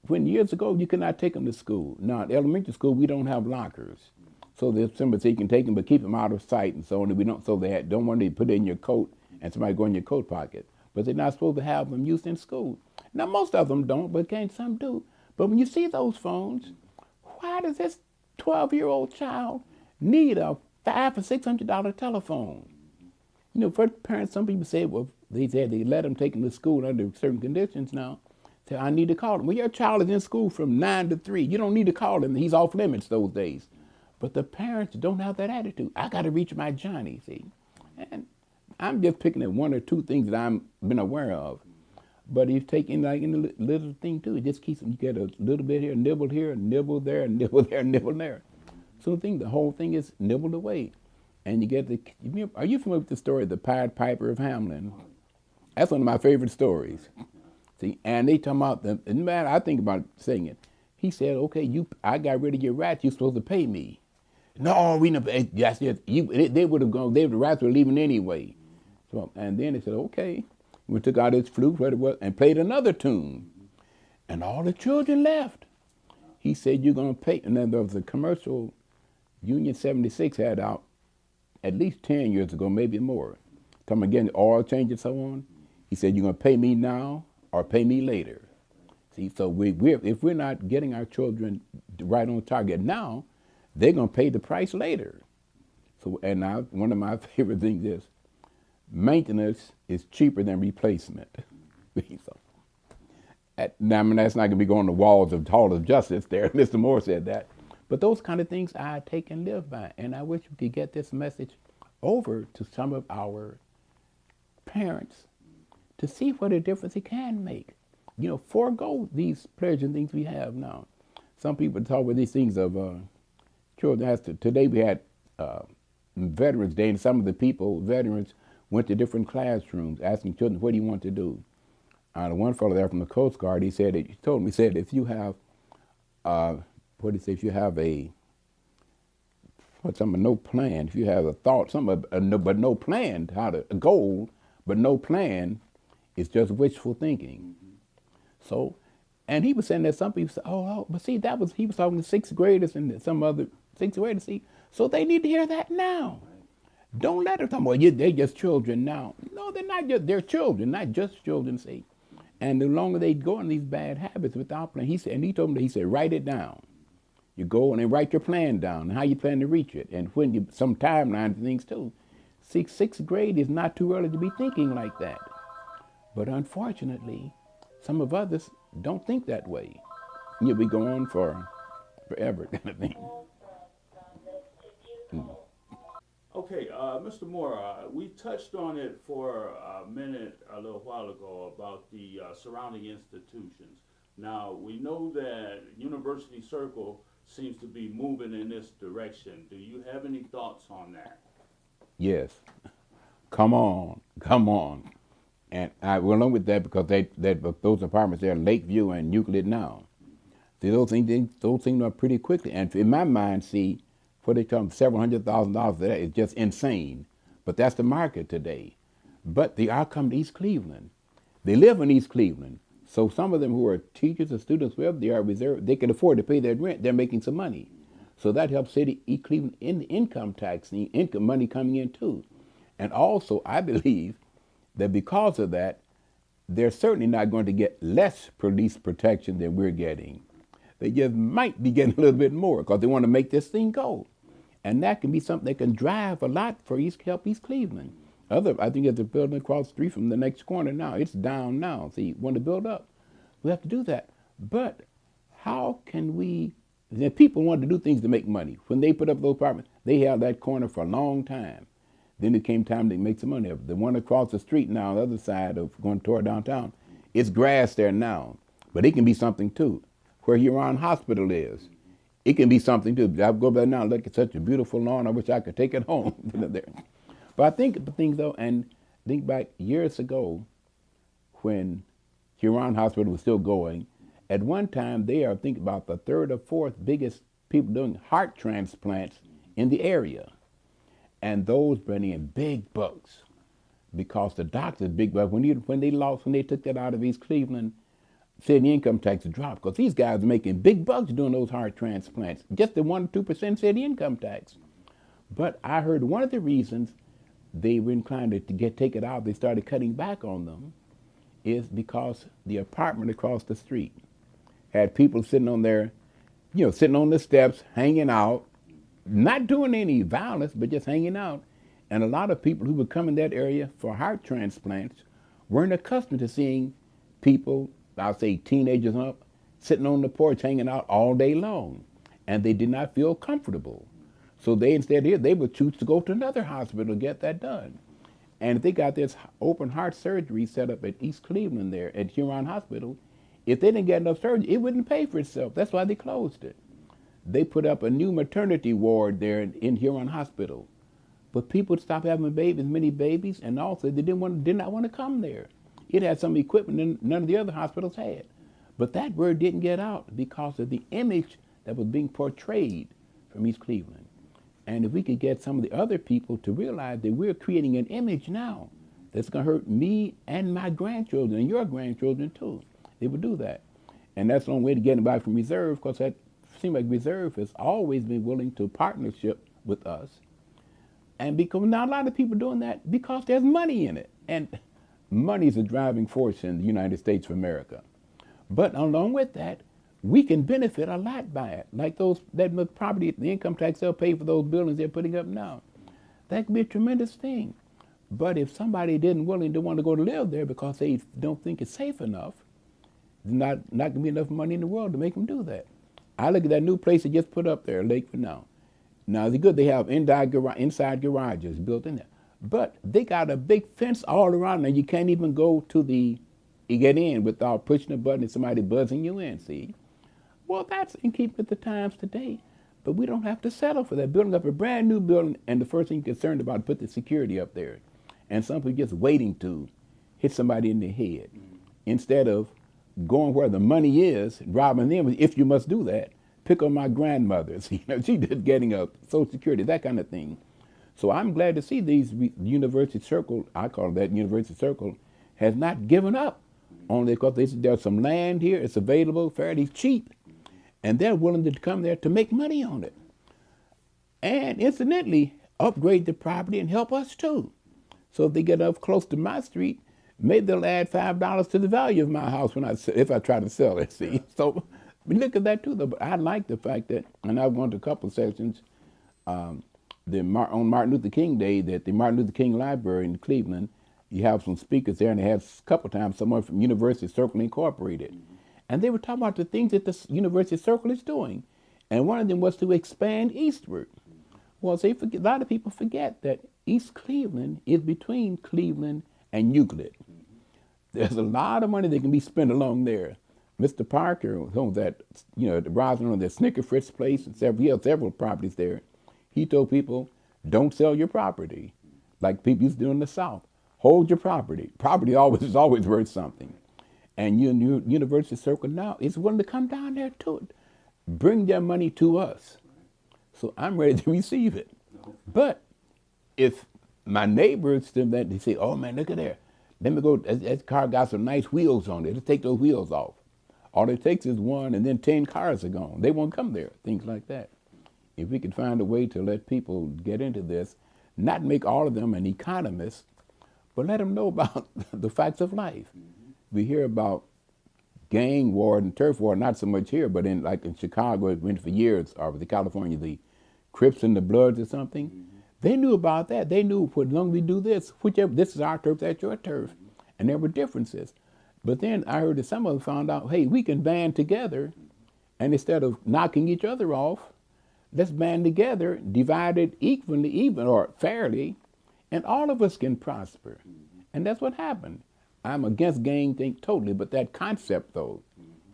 when years ago you could not take them to school. Now at elementary school we don't have lockers, so there's somebody say you can take them but keep them out of sight and so on. We don't, so they don't want to put it in your coat and somebody go in your coat pocket. But they're not supposed to have them used in school. Now most of them don't, but some do. But when you see those phones, why does this 12-year-old child need a $500 or $600 telephone? You know, for parents, some people say, well, they said they let them take them to school under certain conditions now. Say, I need to call them. Well, your child is in school from 9 to 3. You don't need to call him. He's off limits those days. But the parents don't have that attitude. I got to reach my Johnny, see. And I'm just picking at 1 or 2 things that I've been aware of. But he's taking like in the little thing too. It just keeps, you get a little bit here, nibble there, nibble there, nibble there. So the whole thing is nibbled away. And you get are you familiar with the story of the Pied Piper of Hamelin? That's one of my favorite stories. See, and they talking about and man, I think about saying it. He said, okay, I got rid of your rats, you're supposed to pay me. No, we never, yes, they would have gone, the rats were leaving anyway. So, and then they said, okay. We took out his flute, what it was, and played another tune. And all the children left. He said, you're going to pay. And then there was a commercial Union 76 had out at least 10 years ago, maybe more. Talking again, oil change and so on. He said, you're going to pay me now or pay me later. See, so if we're not getting our children right on target now, they're going to pay the price later. So, and now one of my favorite things is, maintenance is cheaper than replacement. So, now, I mean, that's not going to be going to walls of Hall of Justice there. Mr. Moore said that. But those kind of things I take and live by. And I wish we could get this message over to some of our parents to see what a difference it can make. You know, forego these pleasures and things we have now. Some people talk about these things of children. Today we had Veterans Day, and some of the veterans, went to different classrooms asking children, what do you want to do? The one fellow there from the Coast Guard, he told me, if you have, if you have no plan, if you have a thought, but no plan, a goal, but no plan, it's just wishful thinking. So, and he was saying that some people say, but see, he was talking to 6th graders and some other 6th graders, see, so they need to hear that now. Don't let them talk about, they're just children now. No, they're not just, they're children, not just children, see. And the longer they go in these bad habits without plan, he told me, write it down. You go and then write your plan down and how you plan to reach it. And when some timeline and things too. 6th grade is not too early to be thinking like that. But unfortunately, some of others don't think that way. You'll be going forever kind of thing. Okay, Mr. Moore, we touched on it for a minute a little while ago about the surrounding institutions. Now, we know that University Circle seems to be moving in this direction. Do you have any thoughts on that? Yes. Come on. And I went along with that because those apartments there, Lakeview and Euclid now. See, those things are pretty quickly. And in my mind, see, what they come several $100,000 for that is just insane. But that's the market today. But they are coming to East Cleveland. They live in East Cleveland. So some of them who are teachers or students, wherever they are reserved, they can afford to pay their rent. They're making some money. So that helps City East Cleveland in the income tax, the income money coming in too. And also, I believe that because of that, they're certainly not going to get less police protection than we're getting. They just might be getting a little bit more because they want to make this thing go. And that can be something that can drive a lot for help East Cleveland. I think there's a building across the street from the next corner now. It's down now. See, want to build up. We have to do that. But how can we, the people want to do things to make money. When they put up those apartments, they held that corner for a long time. Then it came time to make some money. The one across the street now, on the other side of going toward downtown, it's grass there now. But it can be something too. Where Huron Hospital is, it can be something too. I go there now and look at such a beautiful lawn. I wish I could take it home. But I think of the thing though, and think back years ago when Huron Hospital was still going, at one time they are thinking about the third or fourth biggest people doing heart transplants in the area. And those bringing in big bucks because the doctors big bucks. When they took that out of East Cleveland, said the income tax dropped because these guys are making big bucks doing those heart transplants. Just the 1 or 2% said the income tax. But I heard one of the reasons they were inclined to take it out, they started cutting back on them, is because the apartment across the street had people sitting on there, sitting on the steps, hanging out, not doing any violence, but just hanging out. And a lot of people who would come in that area for heart transplants weren't accustomed to seeing people, I'll say teenagers up, sitting on the porch hanging out all day long. And they did not feel comfortable. So they would choose to go to another hospital to get that done. And if they got this open heart surgery set up at East Cleveland there at Huron Hospital, if they didn't get enough surgery, it wouldn't pay for itself. That's why they closed it. They put up a new maternity ward there in Huron Hospital. But people stopped having many babies, and also they did not want to come there. It had some equipment none of the other hospitals had. But that word didn't get out because of the image that was being portrayed from East Cleveland. And if we could get some of the other people to realize that we're creating an image now that's going to hurt me and my grandchildren and your grandchildren too, they would do that. And that's the only way to get them back from reserve, because that seems like reserve has always been willing to partnership with us. And because now a lot of people doing that because there's money in it. And money is a driving force in the United States of America. But along with that, we can benefit a lot by it. Like that property, the income tax they'll pay for those buildings they're putting up now. That could be a tremendous thing. But if somebody didn't willing to want to go to live there because they don't think it's safe enough, there's not going to be enough money in the world to make them do that. I look at that new place they just put up there, Lakewood now. Now, it's good they have inside garages built in there. But they got a big fence all around there. You can't even go you get in without pushing a button and somebody buzzing you in, see? Well, that's in keeping with the times today. But we don't have to settle for that. Building up a brand new building, and the first thing you're concerned about is put the security up there. And some people just waiting to hit somebody in the head. Instead of going where the money is, robbing them, if you must do that, pick on my grandmother. She just getting a Social Security, that kind of thing. So I'm glad to see these University Circle, I call that University Circle, has not given up. Only because there's some land here, it's available, fairly cheap, and they're willing to come there to make money on it. And incidentally, upgrade the property and help us too. So if they get up close to my street, maybe they'll add $5 to the value of my house if I try to sell it, see? So we look at that too, though. But I like the fact that, and I've gone to a couple of sessions, on Martin Luther King Day, that the Martin Luther King Library in Cleveland, you have some speakers there, and they have a couple times someone from University Circle Incorporated. And they were talking about the things that the University Circle is doing. And one of them was to expand eastward. Well, a lot of people forget that East Cleveland is between Cleveland and Euclid. There's a lot of money that can be spent along there. Mr. Parker, who owns that, the Roslyn on the Snicker Fritz place, and he has several properties there. He told people, don't sell your property, like people used to do in the South. hold your property. Property always is always worth something. And University Circle now is willing to come down there to it. Bring their money to us. So I'm ready to receive it. But if my neighbors they say, oh man, look at there. Let me go, that car got some nice wheels on it. Let's take those wheels off. All it takes is one and then 10 cars are gone. They won't come there, things like that. If we could find a way to let people get into this, not make all of them an economist, but let them know about the facts of life. We hear about gang war and turf war, not so much here, but in Chicago, it went for years, or with California, the Crips and the Bloods or something. They knew about that. They knew, as long as we do this, whichever, this is our turf, that's your turf. And there were differences. But then I heard that some of them found out, hey, we can band together, and instead of knocking each other off, let's band together, divide it even or fairly, and all of us can prosper. And that's what happened. I'm against gang thing totally, but that concept, though,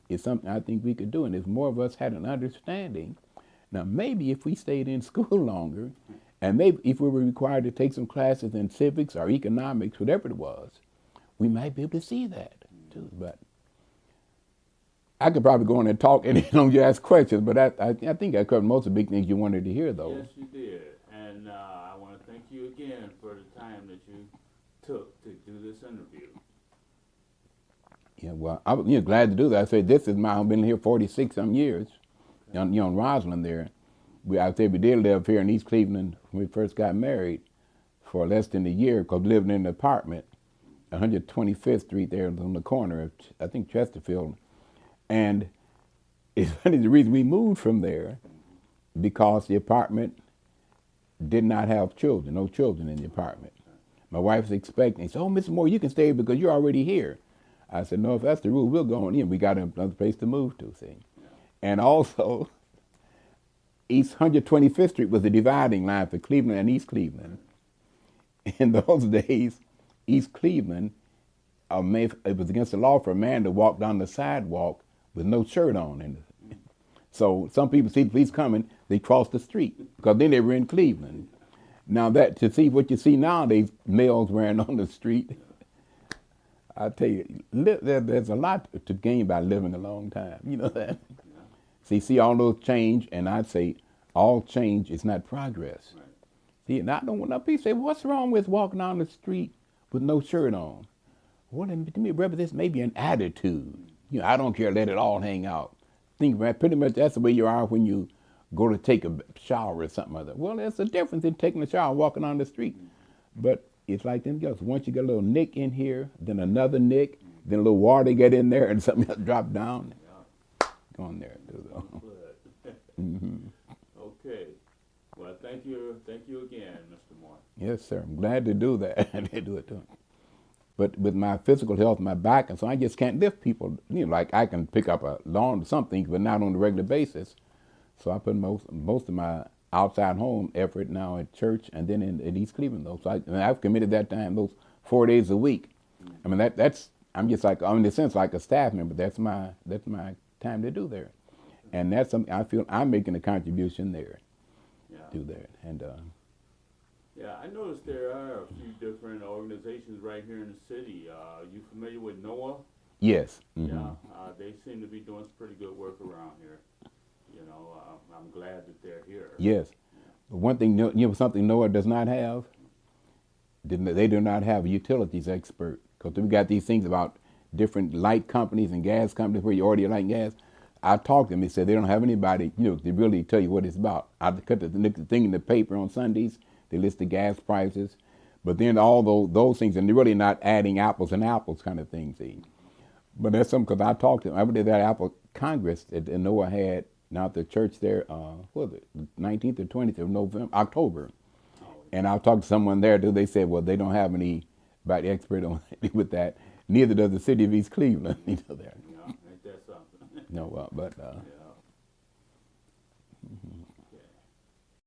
is something I think we could do. And if more of us had an understanding, now maybe if we stayed in school longer, and maybe if we were required to take some classes in civics or economics, whatever it was, we might be able to see that too. But I could probably go on and talk and you ask questions, but I think I covered most of the big things you wanted to hear, though. Yes, you did. And I want to thank you again for the time that you took to do this interview. Yeah, well, I was glad to do that. I said, this is I've been here 46-some years, on Roslyn there. I said we did live here in East Cleveland when we first got married for less than a year, because we lived in an apartment, 125th Street there on the corner of, I think, Chesterfield. And it's funny, the reason we moved from there, because the apartment did not have children, no children in the apartment. My wife was expecting, he said, oh, Mr. Moore, you can stay because you're already here. I said, no, if that's the rule, we'll go on in. We got another place to move to, see. And also, East 125th Street was the dividing line for Cleveland and East Cleveland. In those days, East Cleveland, it was against the law for a man to walk down the sidewalk with no shirt on. So some people see the police coming, they cross the street, because then they were in Cleveland. Now that, to see what you see nowadays, males wearing on the street, I tell you, there's a lot to gain by living a long time, you know that? See all those change, and I'd say all change is not progress. Right. See, and I don't want people say, what's wrong with walking down the street with no shirt on? Well, to me, brother, this may be an attitude. I don't care, let it all hang out. Think about it, pretty much that's the way you are when you go to take a shower or something like that. Well, there's a difference in taking a shower and walking on the street. But it's like them girls. Once you get a little nick in here, then another nick, then a little water get in there and something else drop down. Go on there. Okay. Well, thank you again, Mr. Moore. Yes, sir. I'm glad to do that. They do it too. But with my physical health, my back, and so I just can't lift people. Like I can pick up a lawn or something, but not on a regular basis. So I put most of my outside home effort now at church and then in East Cleveland, though. So I've committed that time, those 4 days a week. I mean, that's I'm just like, in a sense, like a staff member. That's my time to do there. And that's something I feel I'm making a contribution there. Do that. And yeah, I noticed there are a few different organizations right here in the city. You familiar with NOAA? Yes. Mm-hmm. Yeah, they seem to be doing some pretty good work around here. I'm glad that they're here. Yes. But one thing, something NOAA does not have? They do not have a utilities expert. Because we got these things about different light companies and gas companies where you order your light and gas. I talked to them, they said they don't have anybody, to really tell you what it's about. I cut the thing in the paper on Sundays, they list the gas prices, but then all those things, and they're really not adding apples and apples kind of things. But that's something, because I talked to them, I went to that Apple Congress that NOAA had, now at the church there, what was it, 19th or 20th of October. And I talked to someone there, too, they said, well, they don't have anybody expert on with that, neither does the city of East Cleveland, there. Yeah, ain't that something? No, but yeah.